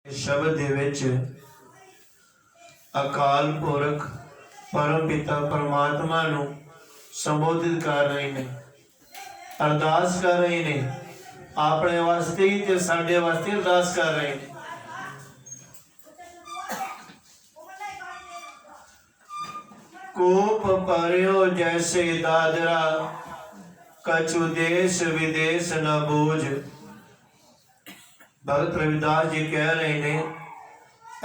शब्द दे विच अकाल पुरख परम पिता परमात्मा नू संबोधित कर रहे ने, अरदास कर रहे ने, अपने वास्ते ही ते साडे वास्ते अरदास कर रहे ने। कोप पर्यो जैसे दादरा, कछु देश विदेश न बूझ। भगत रविदास जी कह रहे ने,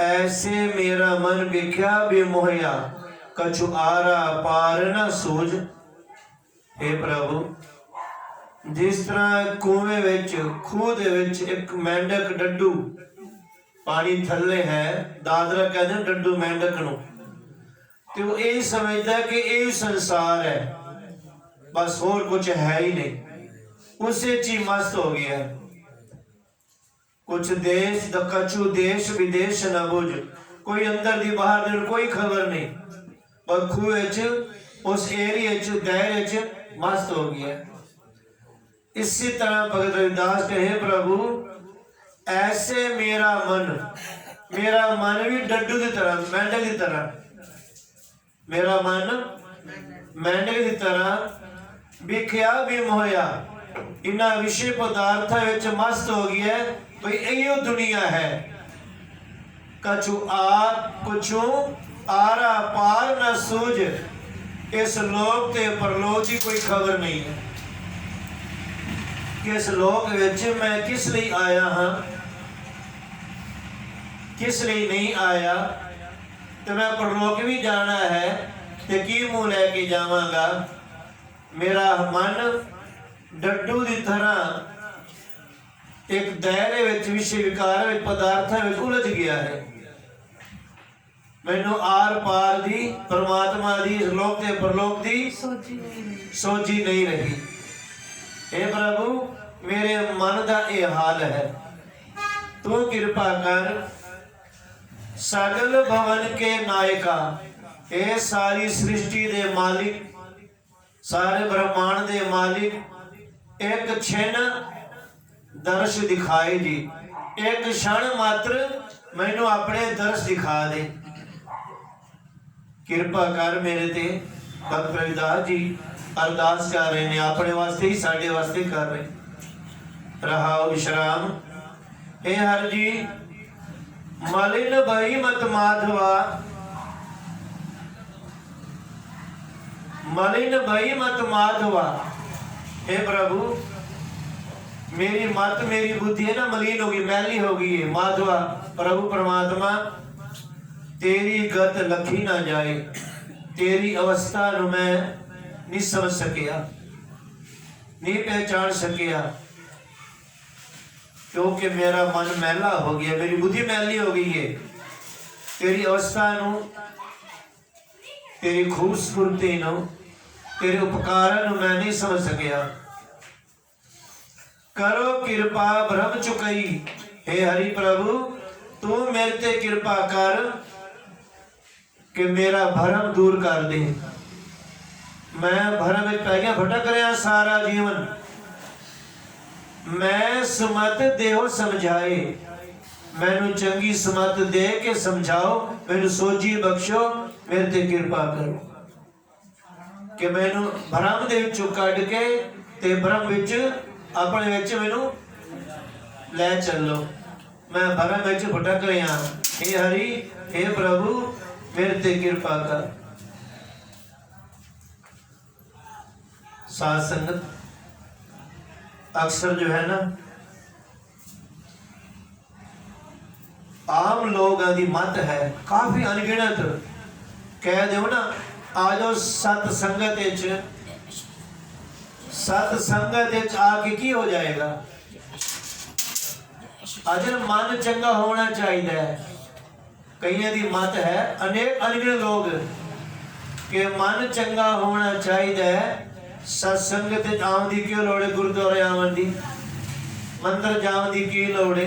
ऐसे मेरा मन विख्या भी मोहया, कछु आरा पार न सूझ। हे प्रभु, जिस तरह कुएं विच खूह दे विच एक मेंढक डड्डू पानी थल्ले है, दादरा कहते डड्डू मेंढक नूं, ते वो यही समझदा कि यही संसार है, बस होर कुछ है ही नहीं, उसे ची मस्त हो गया। कुछ देश कछु देश विदेश न बुझ, कोई अंदर दी बाहर दी कोई खबर नहीं, पर खूह उस एरिया दायरे च मस्त हो गया। इसी तरह भगत रविदास कहे, प्रभु ऐसे मेरा मन भी डड्डू की तरह, मेंढक की तरह, मेरा मन मेंढक की तरह विख्या भी मोहया, इन्हां विषय पदार्थां विच मस्त हो गया। भाई यही दुनिया है, कछु आरा पार न सूझ। इस लोक ते परलोक की कोई खबर नहीं है कि इस लोक विच मैं किस लिए आया हाँ, किस लिए नहीं आया, तो मैं परलोक भी जाना है तो की मुंह लैके जावांगा। मेरा मन डड्डू की तरह एक दायरे विच विषय विकार पदार्थां विच उलझ गया है। मैनू आर पार दी परमात्मा दी लोक ते परलोक दी सोची नहीं रही। हे प्रभु, मेरे मन का यह हाल है, तू कृपा कर। सगल भवन के नायका, ये सारी सृष्टि दे मालिक, सारे ब्रह्मांड दे मालिक, एक छिन दर्श दिखाए जी, एक क्षण मात्र मैनू अपने दर्श दिखा दे, कृपा कर मेरे ते। भगत रविदास जी अरदास कर रहे हैं, अपने वास्ते ही साडे वास्ते कर रहे। रहाओ विश्राम। हे हर जी, मलिन भई मत माधवा, मलिन भई मत माधवा। हे प्रभु, मेरी मत मेरी बुद्धि है ना मलिन होगी, मैली हो गई है। माधवा प्रभु परमात्मा, तेरी गत लखी ना जाए, तेरी अवस्था नूं मैं नहीं समझ सकिया, नहीं पहचान सकिया, क्योंकि मेरा मन मैला हो गया, मेरी बुद्धि मैली हो गई है। तेरी अवस्था नूं, तेरी खूबसूरती नूं, तेरे उपकार नूं मैं नहीं समझ सकिया। करो कृपा भ्रम चुकई। हे हरि प्रभु, तू मेरे ते कृपा कर कि मेरा भरम दूर कर दे। मैं भरम में पै गया, भटक रहा सारा जीवन। मैं सुमत देहो समझाए, मैनू चंगी सुमत दे के समझाओ, मैनू सोची बख्शो, मेरे ते कृपा करो कि मैनू भरम दे विचों कढ के ते भरम विच अपने विच मैनू लै चलो। मैं भरम विच भटक रहा। हे हरि, हे प्रभु, मेरे ते कृपा कर। साध संगत अक्सर जो है ना, आम लोगों की मत है काफी अनगिनत, कह दो ना आ जाओ सत्संगत, सत्संगत आके की हो जाएगा। अजर मन चंगा होना चाहिए। कईयां दी मत है, अनेक अनगिनत लोग के मन चंगा होना चाहिए। सत्संगत आवन दी क्यों लोड़ है, गुरुद्वारे आवन दी, मंदिर जावन दी की लोड़ है,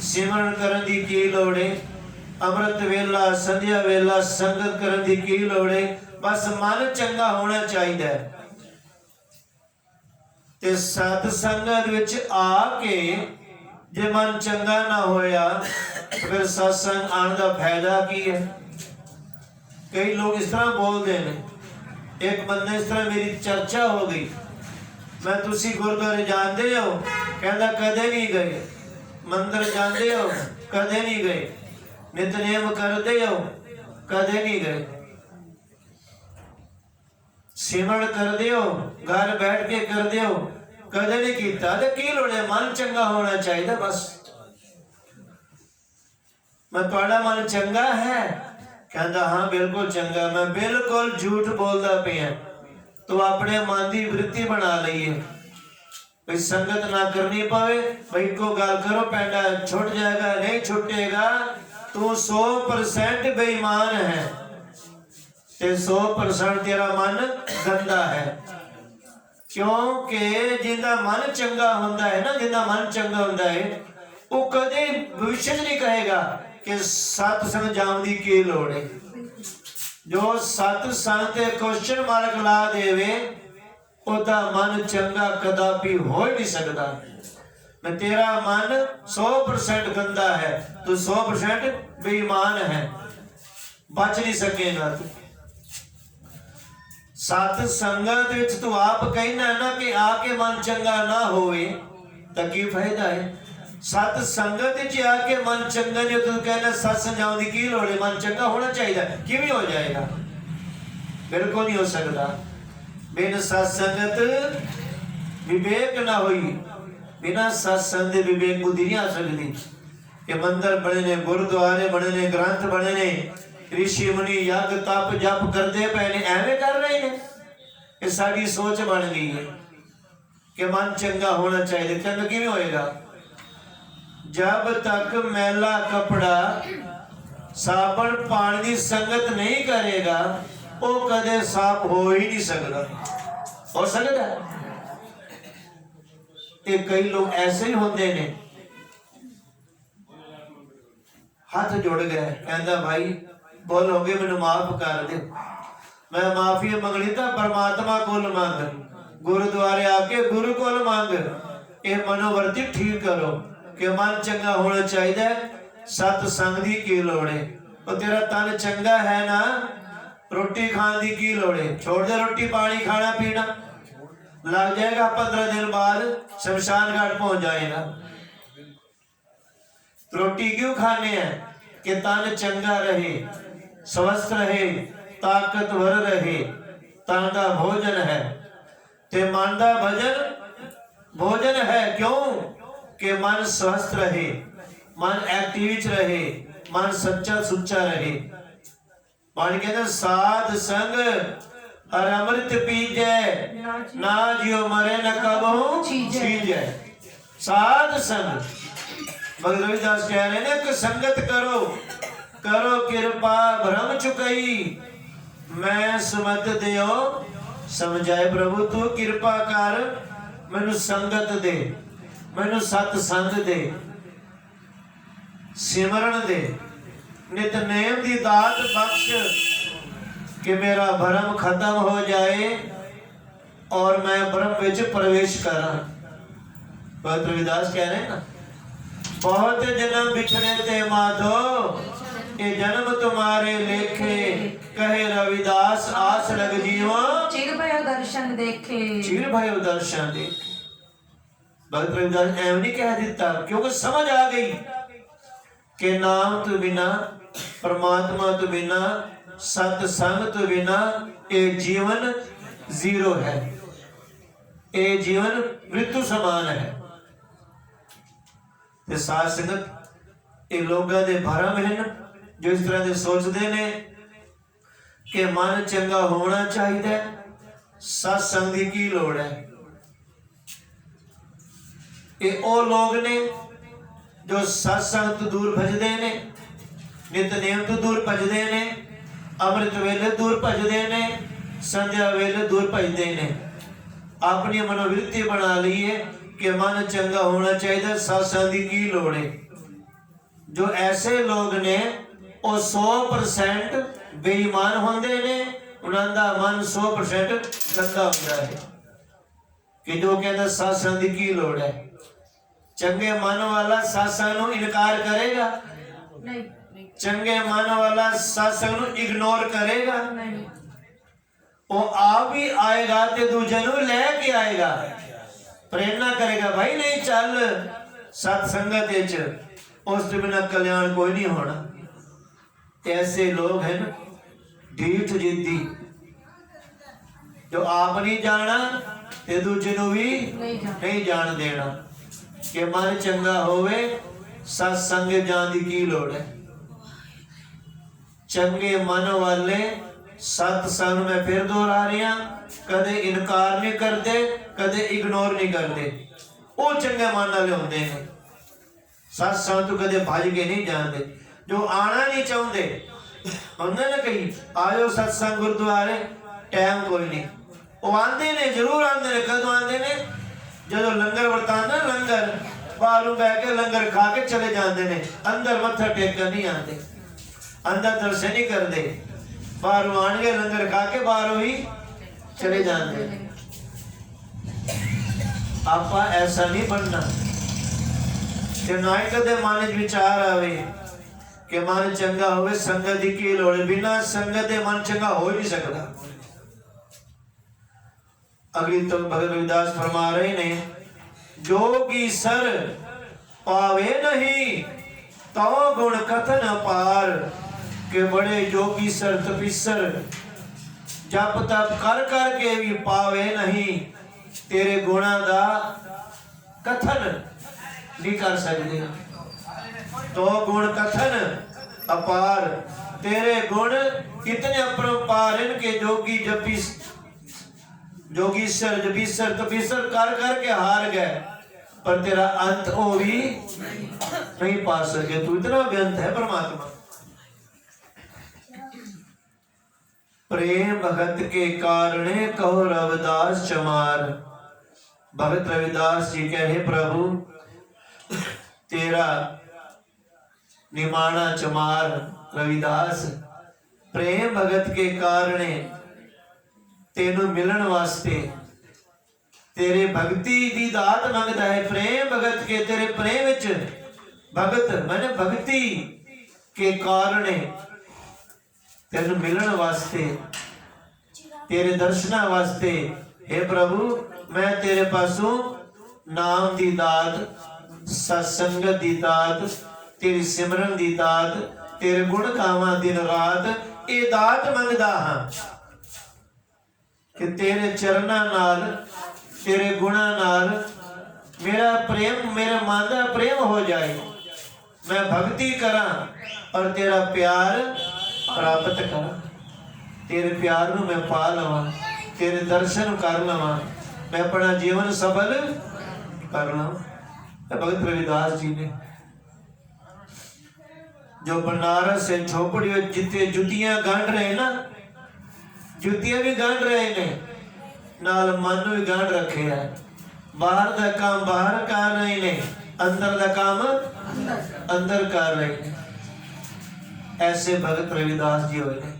सिमरन करन दी की लोड़ है, अमृत वेला संध्या वेला संगत करन दी की लोड़ है। बस मन चंगा होना चाहिए। ते सत संगत विच आके जे मन चंगा ना होया तो फिर सत्संग आने का फायदा की है? कई लोग इस तरह बोलते हैं। एक बंदे इस तरह मेरी चर्चा हो गई, मैं तुसी गुरुद्वारे जानते हो? कहता कदे नहीं गए। मंदिर जानते हो? कदे नहीं गए। नितनेम करते हो? कदे नहीं गए। सिमरण करते हो? घर बैठ के करते हो? कदे नहीं किया। तो की लोड़ है? मन चंगा होना चाहिए बस। मैं तुहाड़ा मन चंगा है? कहता हाँ बिल्कुल चंगा। मैं बिल्कुल झूठ बोलता पिया। तो अपने मन की वृत्ति बना लीए भाई संगत ना करनी पवे। भाई को गल करो पैंडा छुट जाएगा, नहीं छुटेगा। तू 100% बेईमान है ते 100% तेरा मन गंदा है। क्योंकि जिंदा मन चंगा होंदा है ना, जिंदा मन चंगा होंदा है, वो कदे भविष्य नहीं कहेगा कि सत्संग जाम दी की लोड़ है। जो सत्संग ते क्वेश्चन मार्क ला देवे ओदा मन चंगा कदापि हो ही नहीं सकता। मैं तेरा मन 100% गंदा है, तू 100% बेईमान है, बच नहीं सकेगा तू। सत संगत विच तू आप कहना है ना कि आके मन चंगा ना होवे तो की फायदा है? सत संगत विच आके मन चंगा नहीं, तू कहना सत्संग जाने की की लोड़ है? मन चंगा होना चाहिए, किवें हो जाएगा? बिल्कुल नहीं हो सकता। बिन सत्संगत विवेक ना हुई, बिना सत्संग विवेक बुद्धि नहीं आ सकती। ये मंदिर बने ने, गुरुद्वारे बने ने, ग्रंथ बने ने, ऋषि मुनि यज्ञ तप जप करते पे ने, एवं कर रहे हैं। ये साड़ी सोच बन गई है कि मन चंगा होना चाहिए। चंगा किवें होएगा? जब तक मैला कपड़ा साबन पानी की संगत नहीं करेगा वो कदे साफ हो ही नहीं सकता। हो सकता? ये कई लोग ऐसे ही होंगे ने, हाथ जुड़ गए, कहता भाई बोलोगे मैनू माफ कर दे। मैं माफी मंगनी तो परमात्मा कोल मंग, गुरुद्वारे आके गुरु कोल मंग। ये मनोवृत्ति ठीक करो कि मन चंगा होना चाहिए। सत्संग दी की लोड़ है? और तेरा तन चंगा है ना, रोटी खाने की की लोड़ है? छोड़ दे रोटी पानी खाना पीना, लग जाएगा 15 दिन बाद शमशान घाट पहुंच जाएगा। रोटी क्यों खाने हैं? कि तन चंगा रहे, स्वस्थ रहे, ताकतवर रहे। तन का भोजन है ते मन का भजन भोजन है। क्यों? कि मन स्वस्थ रहे, मन एक्टिव रहे, मन सच्चा सुच्चा रहे। मान कहते साध संग और अमृत पीजे, ना जियो मरे न कबहू चीजे। साध संग भगत रविदास कह रहे हैं कि संगत करो, करो कृपा भ्रम चुकई, मैं सुमत दियो समझाए। प्रभु तू कृपा कर, मैनू संगत दे, मैनू सत्संग दे, सिमरन दे, नितनेम दी दात बख्श कि मेरा भरम खत्म हो जाए और मैं ब्रह्म विच प्रवेश करा। भगत रविदास कह रहे हैं ना, बहुत जन्म बिछड़े ते माधो, ये जन्म तुम्हारे लेखे, कहे रविदास आस लग जीवा, चिर भयो दर्शन देखे, चिर भयो दर्शन देखे। भगत रविदास एवं नहीं कह देता, क्योंकि समझ आ गई कि नाम तो बिना, परमात्मा तो बिना, सत्संग तो बिना ये जीवन जीरो है, ये जीवन मृत्यु समान है। ते साध संगत ये लोगों के भरम हैं जो इस तरह से सोचते ने कि मन चंगा होना चाहिए, सत्संग की की लोड़ है। ये ओ लोग ने जो सत्संग तो दूर भजते ने, नितनेम तो दूर भजते ने, अमृत वेले दूर भजते ने, संध्या वेले दूर भजते ने। अपनी मनोवृत्ति बना ली है कि मन चंगा होना चाहिए, सत्संग की लोड़ है। जो ऐसे लोग ने वो 100% बेईमान होंगे ने, उनका मन 100% गंदा होता है। कि जो कहता सत्संग की लोड़ है, चंगे मन वाला सत्संग इनकार करेगा? चंगे मन वाला सत्संग नूं इग्नोर करेगा? वो आप भी आएगा ते दूजे नूं लेके आएगा, प्रेरणा करेगा, भाई नहीं चल सत्संगत विच, उस तो बिना कल्याण कोई नहीं होना। ऐसे लोग हैं ना ढीठ जिद्दी, जो आप नहीं जाना ते दूजे नूं भी नहीं जान देना। कि मन चंगा होवे सत्संग जान दी की लोड़ है। चंगे मन वाले सत्संग में फिर दोहरा रहा, कदे इनकार नहीं करते, कदे इग्नोर नहीं करते। वो चंगे मन वाले होंगे हैं, सत्संग तो कदे भज के नहीं जाते। जो आना नहीं चाहते होंगे ना कहीं आयो सत्संग गुरुद्वारे, टाइम कोई नहीं, वो आते ने, जरूर आते ने। कदों आते ने? जो लंगर वरताना, लंगर बाहरों बह के लंगर खा के चले जाते हैं, अंदर मत्था टेक कर नहीं आते, अंदर दर्शन नहीं करते, बाहरों आन गए लंगर खा के बाहरों ही चले जाते। आपा ऐसा नहीं बनना। ते ना ही कदे मन च विचार आवे कि मन चंगा होवे, संगत दी की लोड़, बिना संगत दे मन चंगा हो ही नहीं सकता। अगली तो भगत रविदास फरमा रहे ने, जोगी सर पावे नहीं तो गुण कथन पार। के बड़े जोगी सर तपीसर जप तप कर कर के भी पावे नहीं, तेरे गुणा दा कथन नहीं कर सकते। तो गुण कथन अपार, तेरे गुण इतने अपरंपार, इनके जोगी जपी जोगीश्वर जपीसर तपीसर कर कर के हार गए, पर तेरा अंत वो भी नहीं पा सके। तू इतना बेअंत है परमात्मा। प्रेम भगत के कारणे कहो रविदास चमार। भगत रविदास जी कहे, प्रभु तेरा निमाना चमार रविदास प्रेम भगत के कारणे तेनू मिलन वास्ते तेरे भक्ति दी दात मंगदा है। प्रेम भगत के तेरे प्रेम विच भगत मैंने भक्ति के कारणे तेनू मिलन वास्ते, तेरे दर्शना वास्ते, हे प्रभु मैं तेरे पासों नाम दी दात, सत्संगत दी दात, तेरी सिमरन दी दात, तेरे गुण गावां दिन रात, ये दात मंगदा हां कि तेरे चरना नाल, तेरे गुणा नाल मेरा प्रेम, मेरे मन का प्रेम हो जाए, मैं भक्ति करा और तेरा प्यार प्राप्त करा, तेरे प्यार नूं मैं पा लवां, तेरे दर्शन कर लवां, मैं अपना जीवन सफल कर लवां। भगत रविदास जी ने जो बनारस से झोपड़ी जिते जुतियां गांड रहे ना, जुतियां भी गांड रहे ने, नाल मन भी गांड रखे है। बाहर का काम बाहर कर रहे ने, अंदर का काम अंदर कर रहे ने। ऐसे भगत रविदास जी होए ने,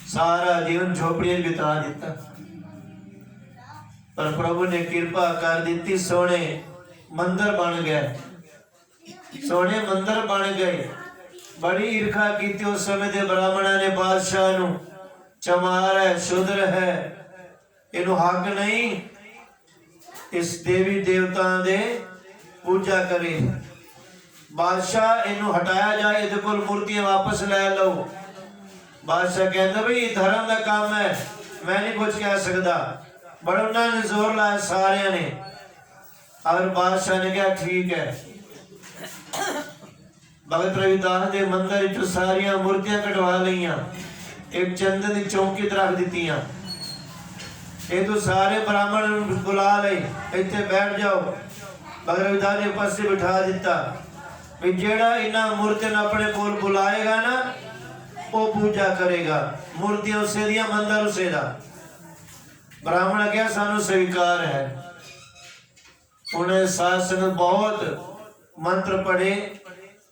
सारा जीवन झोपड़ी में बिता दिता, पर प्रभु ने कृपा कर दी, सोने मंदिर बन गए, सोने मंदिर बन गए। बड़ी ईर्खा की उस समय के ब्राह्मणों ने बादशाह नूं, चमार है, शूद्र है, इनू हक नहीं इस देवी देवता दे पूजा करे, बादशाह इनू हटाया जाए, इहदे कोल मूर्तियां वापस लै लो। बादशाह कहता भाई धर्म का काम है, मैं नहीं कुछ कह सकता। बड़ा उन्होंने जोर लाया सारे ने, और बादशाह ने कहा ठीक है। भगत रविदास के मंदिर चो सारिया मूर्तियां कटवा लिया, एक चंदन की चौकी रख दी, ये तो सारे ब्राह्मण बुला ले, इतने बैठ जाओ। भगत रविदास ने पास बिठा दिता भी जेड़ा इन्हां मूर्तियां अपने कोल बुलाएगा ना, वो पूजा करेगा, मूर्तियां उसे दिया, मंदिर उसे दा। ब्राह्मण क्या सानू स्वीकार है। उन्हें शासन बहुत मंत्र पढ़े,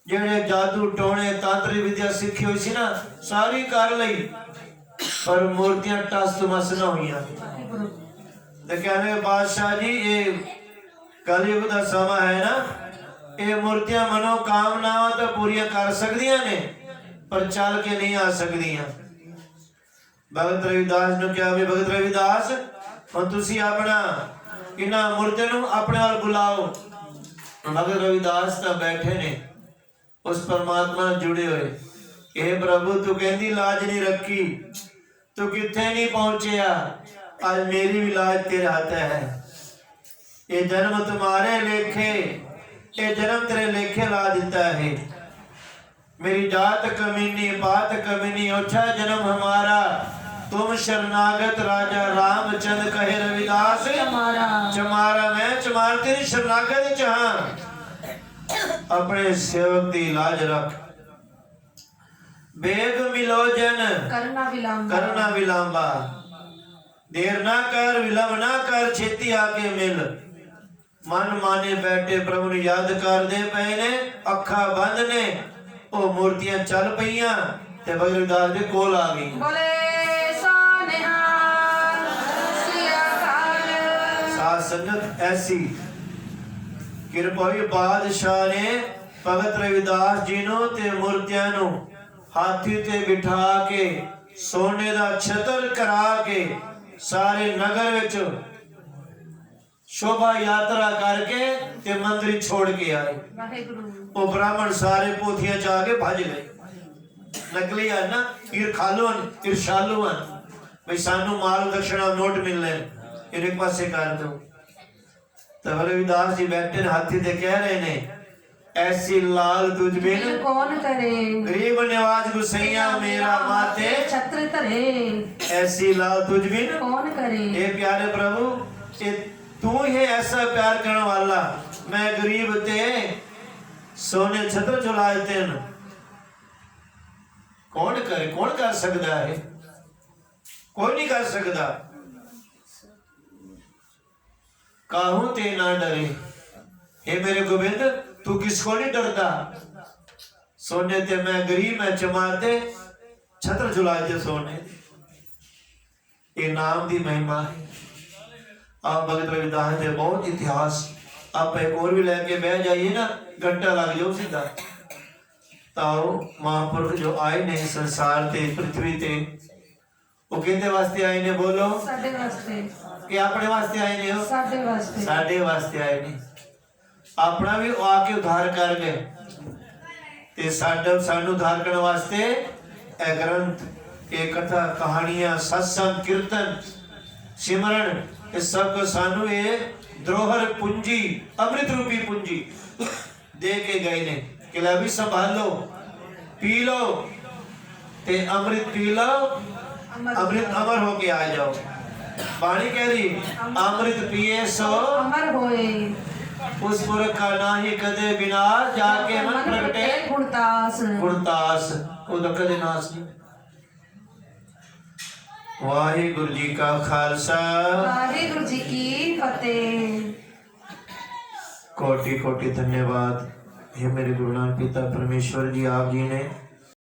जेड़े जादू टोने तांत्रिक विद्या सीखी हुई सी ना, सारी कर ली, पर मूर्तियां टस मस न हुई। कहने बादशाह जी ये कलयुग का समा है ना, ਇਹ ਮੂਰਤੀਆਂ ਮਨੋਕਾਮਨਾਵਾਂ ਤਾਂ ਪੂਰੀਆਂ ਕਰ ਸਕਦੀਆਂ ਨੇ, ਪਰ ਚੱਲ ਕੇ ਨਹੀਂ ਆ ਸਕਦੀਆਂ। ਭਗਤ ਰਵਿਦਾਸ ਨੂੰ ਕਿਹਾ ਵੀ ਭਗਤ ਰਵਿਦਾਸ ਹੁਣ ਤੁਸੀਂ ਆਪਣਾ ਇਹਨਾਂ ਮੂਰਤੀਆਂ ਨੂੰ ਆਪਣੇ ਵੱਲ ਬੁਲਾਓ। ਭਗਤ ਰਵਿਦਾਸ ਤਾਂ ਬੈਠੇ ਨੇ ਉਸ ਪਰਮਾਤਮਾ ਨਾਲ ਜੁੜੇ ਹੋਏ। ਇਹ ਪ੍ਰਭੂ ਤੂੰ ਕਹਿੰਦੀ ਲਾਜ ਨਹੀਂ ਰੱਖੀ, ਤੂੰ ਕਿੱਥੇ ਨਹੀਂ ਪਹੁੰਚਿਆ, आज मेरी भी लाज तेरे हाथ है। ये जन्म तुम्हारे लेखे, ये जन्म तेरे लेखे ला देता है। मेरी जात कमीनी बात कमीनी, ओछा जन्म हमारा तुम शरणागत राजा रामचंद्र कहे रविदास चमारा मैं चमार तेरी शरणागत चाह, अपने सेवक दी लाज रख। बेग मिलो जन करना विलांबा, देर ना कर विलंब ना कर, छेती आके मिल। मन माने बैठे प्रभु ने याद कर दे पए ने, अखा बंद ने, ओ मूर्तियां चल पईयां ते भगत रविदास दे कोल आ गई। बोले साध संगत ऐसी कृपा हुई बादशाह ने भगत रविदास जी नु ते मूर्तियां नु हाथी ते बिठा के सोने दा छतर करा के सारे नगर विच शोभा यात्रा करके ते मंदिर छोड़ के आए। वो ब्राह्मण सारे पोथियां चा के भज गए। नकली है ना, ईर्षालु हैं भाई, सानू माल दक्षिणा नोट मिलने, एक पासे कर दो। तो रविदास जी बैठे हाथी ते कह रहे ने, ऐसी लाल तुझ बिन कौन करे, गरीब नवाज गुसैया मेरा माथे छत्र धरे। ऐसी लाल तुझ बिन कौन करे, ये प्यारे प्रभु ये तू ही ऐसा प्यार करने वाला, मैं गरीब ते सोने छत्र झुलाए तेन, कौन करे, कौन कर सकता है, कोई नहीं कर सकता। काहू ते ना डरे, हे मेरे गोविंद तू किसको नहीं डरता, सोने ते मैं गरीब मैं चमाते छत्र झुलाते सोने। ये नाम दी महिमा है। आप भगत रविदास दे बहुत इतिहास, आप एक और भी लेके बह जाइए ना, घंटा लग जाओ सीधा। ताओ महापुरुष जो आए ने संसार ते पृथ्वी ते, वो कहते वास्ते आए ने, बोलो साडे वास्ते, कि अपने वास्ते आए ने, साडे वास्ते, साडे वास्ते आए ने। अपना भी आके उद्धार कर गए ते सानू उद्धार करने वास्ते ए ग्रंथ, ए कथा कहानियां सत्संग कीर्तन सिमरन, इस सब को सानू ये द्रोहर पूंजी अमृत रूपी पूंजी दे के गए ने कि ला भी संभालो पी लो ते अमृत पी लो, अमृत अमर होके आ जाओ। बाणी कह रही अमृत पिए सो अमर होए, उस पुरख का नाही कदे विनाश, जाके मन प्रगटे गुणतास, गुणतास वो तो कदे नाश नहीं। वाहिगुरु जी का खालसा, वाहिगुरु जी की फतेह। कोटि कोटि धन्यवाद। हे मेरे गुरु नानक पिता परमेश्वर जी, आप जी ने